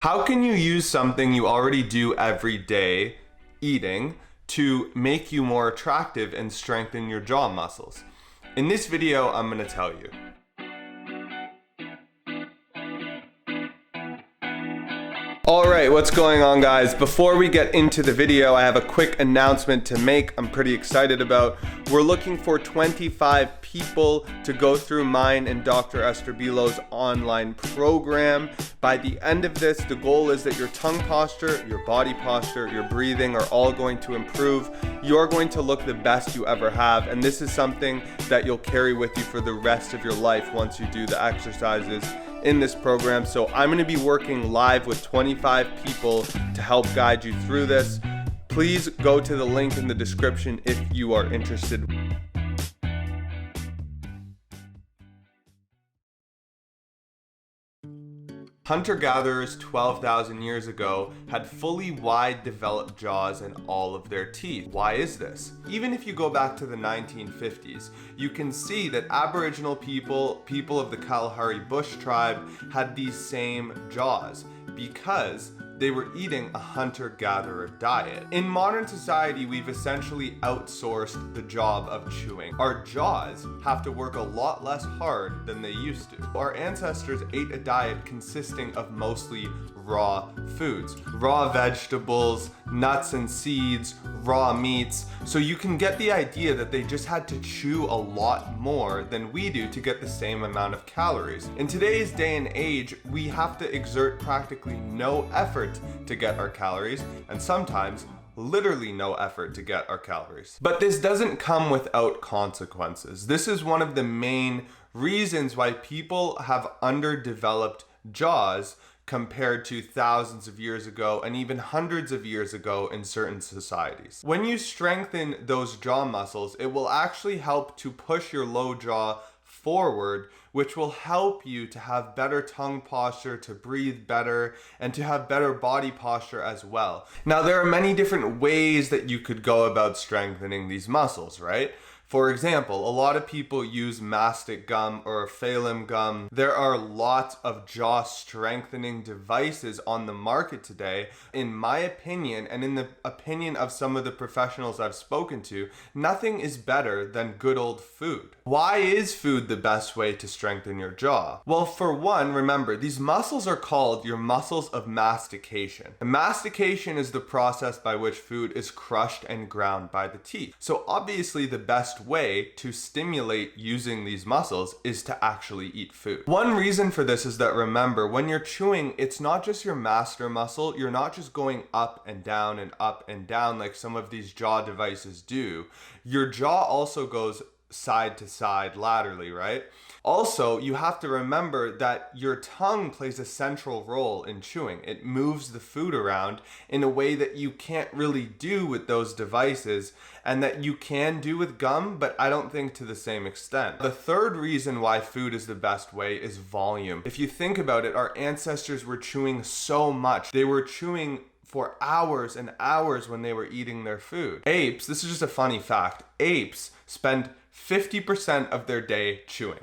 How can you use something you already do every day, eating, to make you more attractive and strengthen your jaw muscles? In this video, I'm going to tell you. Alright, what's going on, guys? Before we get into the video, I have a quick announcement to make I'm pretty excited about. We're looking for 25 people to go through mine and Dr. Estrobilo's online program. By the end of this, the goal is that your tongue posture, your body posture, your breathing are all going to improve. You're going to look the best you ever have, and this is something that you'll carry with you for the rest of your life once you do the exercises in this program. So I'm going to be working live with 25 people to help guide you through this. Please go to the link in the description if you are interested. Hunter-gatherers 12,000 years ago had fully wide developed jaws in all of their teeth. Why is this? Even if you go back to the 1950s, you can see that Aboriginal people of the Kalahari Bush tribe, had these same jaws because they were eating a hunter-gatherer diet. In modern society, we've essentially outsourced the job of chewing. Our jaws have to work a lot less hard than they used to. Our ancestors ate a diet consisting of mostly raw foods, raw vegetables, nuts and seeds, raw meats. So you can get the idea that they just had to chew a lot more than we do to get the same amount of calories. In today's day and age, we have to exert practically no effort to get our calories, and sometimes literally no effort to get our calories. But this doesn't come without consequences. This is one of the main reasons why people have underdeveloped jaws compared to thousands of years ago and even hundreds of years ago in certain societies. When you strengthen those jaw muscles, it will actually help to push your low jaw forward, which will help you to have better tongue posture, to breathe better, and to have better body posture as well. Now, there are many different ways that you could go about strengthening these muscles, right? For example, a lot of people use mastic gum or phalum gum. There are lots of jaw strengthening devices on the market today. In my opinion, and in the opinion of some of the professionals I've spoken to, nothing is better than good old food. Why is food the best way to strengthen your jaw? Well, for one, remember, these muscles are called your muscles of mastication. And mastication is the process by which food is crushed and ground by the teeth. So obviously the best way to stimulate using these muscles is to actually eat food. One reason for this is that, remember, when you're chewing, it's not just your master muscle. You're not just going up and down like some of these jaw devices do. Your jaw also goes side to side laterally, right? Also, you have to remember that your tongue plays a central role in chewing. It moves the food around in a way that you can't really do with those devices, and that you can do with gum, but I don't think to the same extent. The third reason why food is the best way is volume. If you think about it, our ancestors were chewing so much. They were chewing for hours and hours when they were eating their food. Apes, this is just a funny fact, apes spend 50% of their day chewing.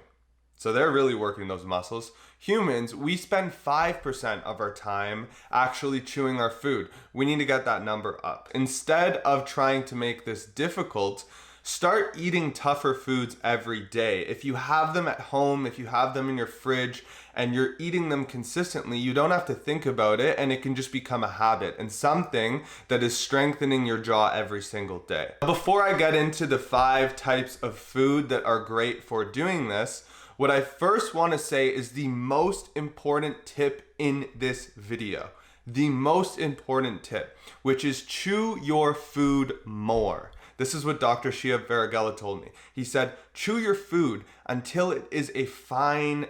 So they're really working those muscles. Humans, we spend 5% of our time actually chewing our food. We need to get that number up. Instead of trying to make this difficult, start eating tougher foods every day. If you have them at home, if you have them in your fridge, and you're eating them consistently, you don't have to think about it, and it can just become a habit and something that is strengthening your jaw every single day. Before I get into the 5 types of food that are great for doing this, what I first want to say is the most important tip in this video. The most important tip, which is chew your food more. This is what Dr. Shia Varagella told me. He said, chew your food until it is a fine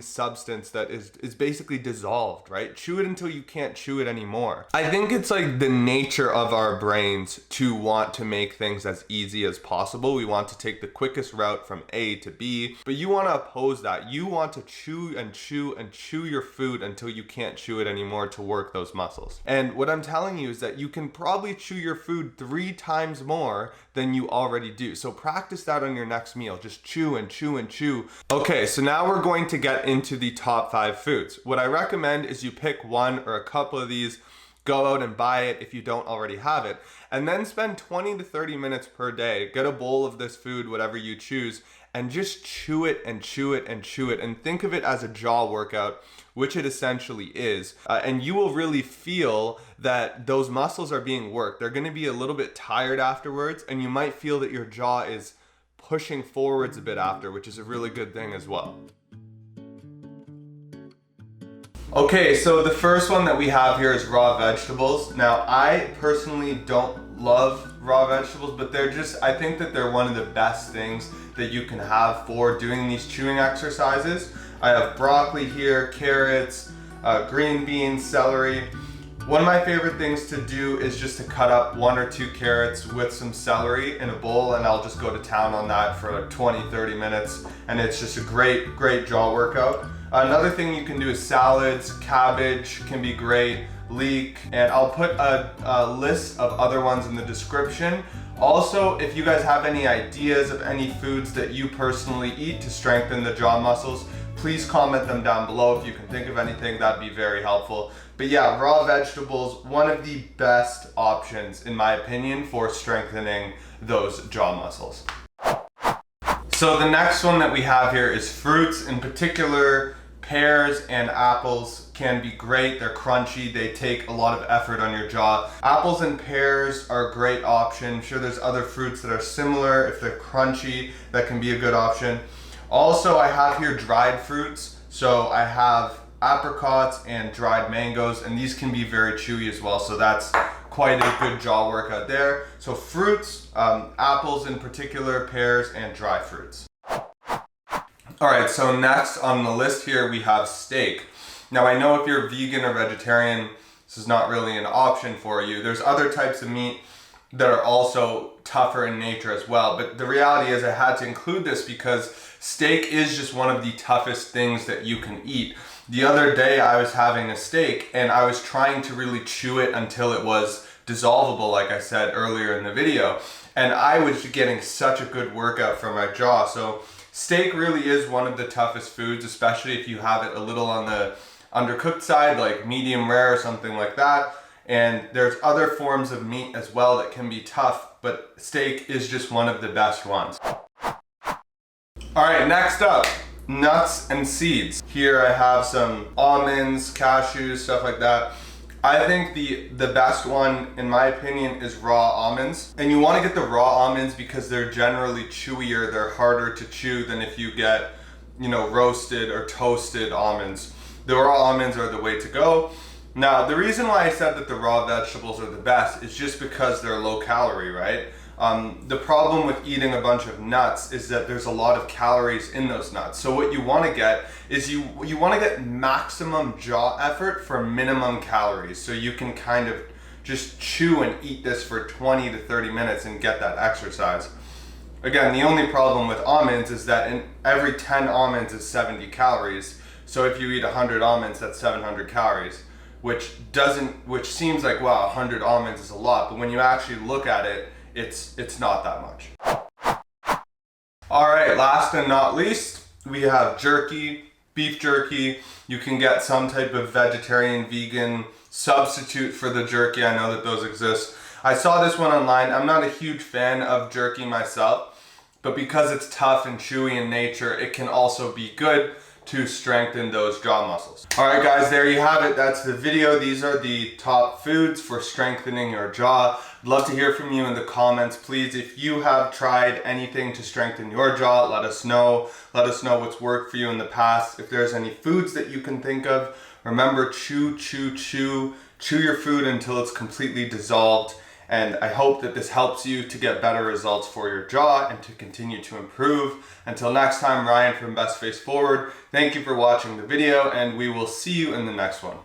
substance that is basically dissolved, right? Chew it until you can't chew it anymore. I think it's like the nature of our brains to want to make things as easy as possible. We want to take the quickest route from A to B, but you want to oppose that. You want to chew and chew and chew your food until you can't chew it anymore to work those muscles. And what I'm telling you is that you can probably chew your food 3 times more than you already do. So practice that on your next meal. Just chew and chew chew and chew. Okay, so now we're going to get into the top 5 foods. What I recommend is you pick one or a couple of these, go out and buy it if you don't already have it, and then spend 20 to 30 minutes per day. Get a bowl of this food, whatever you choose, and just chew it and chew it and chew it, and think of it as a jaw workout, which it essentially is. And you will really feel that those muscles are being worked. They're gonna be a little bit tired afterwards, and you might feel that your jaw is pushing forwards a bit after, which is a really good thing as well. Okay, so the first one that we have here is raw vegetables. Now, I personally don't love raw vegetables, but I think that they're one of the best things that you can have for doing these chewing exercises. I have broccoli here, carrots, green beans, celery. One of my favorite things to do is just to cut up 1 or 2 carrots with some celery in a bowl, and I'll just go to town on that for like 20-30 minutes, and it's just a great jaw workout. Another thing you can do is salads. Cabbage can be great, leek, and I'll put a list of other ones in the description. Also, if you guys have any ideas of any foods that you personally eat to strengthen the jaw muscles, please comment them down below. If you can think of anything, that'd be very helpful. But yeah, raw vegetables, one of the best options in my opinion for strengthening those jaw muscles. So the next one that we have here is fruits. In particular, pears and apples can be great. They're crunchy. They take a lot of effort on your jaw. Apples and pears are a great option. Sure, there's other fruits that are similar. If they're crunchy, that can be a good option. Also, I have here dried fruits. So I have apricots and dried mangoes, and these can be very chewy as well. So that's quite a good jaw workout there. So fruits, apples in particular, pears, and dry fruits. All right, so next on the list here we have steak. Now I know if you're vegan or vegetarian, this is not really an option for you. There's other types of meat that are also tougher in nature as well, but the reality is I had to include this because steak is just one of the toughest things that you can eat. The other day I was having a steak and I was trying to really chew it until it was dissolvable, like I said earlier in the video, and I was getting such a good workout from my jaw. So steak really is one of the toughest foods, especially if you have it a little on the undercooked side, like medium rare or something like that. And there's other forms of meat as well that can be tough, but steak is just one of the best ones. All right, next up, nuts and seeds. Here I have some almonds, cashews, stuff like that. I think the best one, in my opinion, is raw almonds. And you want to get the raw almonds because they're generally chewier, they're harder to chew than if you get, roasted or toasted almonds. The raw almonds are the way to go. Now, the reason why I said that the raw vegetables are the best is just because they're low calorie, right? The problem with eating a bunch of nuts is that there's a lot of calories in those nuts. So what you want to get is you want to get maximum jaw effort for minimum calories. So you can kind of just chew and eat this for 20 to 30 minutes and get that exercise. Again, the only problem with almonds is that in every 10 almonds is 70 calories. So if you eat 100 almonds, that's 700 calories, which seems like, wow, 100 almonds is a lot, but when you actually look at it, it's not that much. All right, last and not least, we have jerky, beef jerky. You can get some type of vegetarian, vegan substitute for the jerky. I know that those exist. I saw this one online. I'm not a huge fan of jerky myself, but because it's tough and chewy in nature, it can also be good to strengthen those jaw muscles. All right, guys, there you have it. That's the video. These are the top foods for strengthening your jaw. I'd love to hear from you in the comments. Please, if you have tried anything to strengthen your jaw, let us know. Let us know what's worked for you in the past. If there's any foods that you can think of, remember, chew, chew, chew. Chew your food until it's completely dissolved. And I hope that this helps you to get better results for your jaw and to continue to improve. Until next time, Ryan from Best Face Forward. Thank you for watching the video, and we will see you in the next one.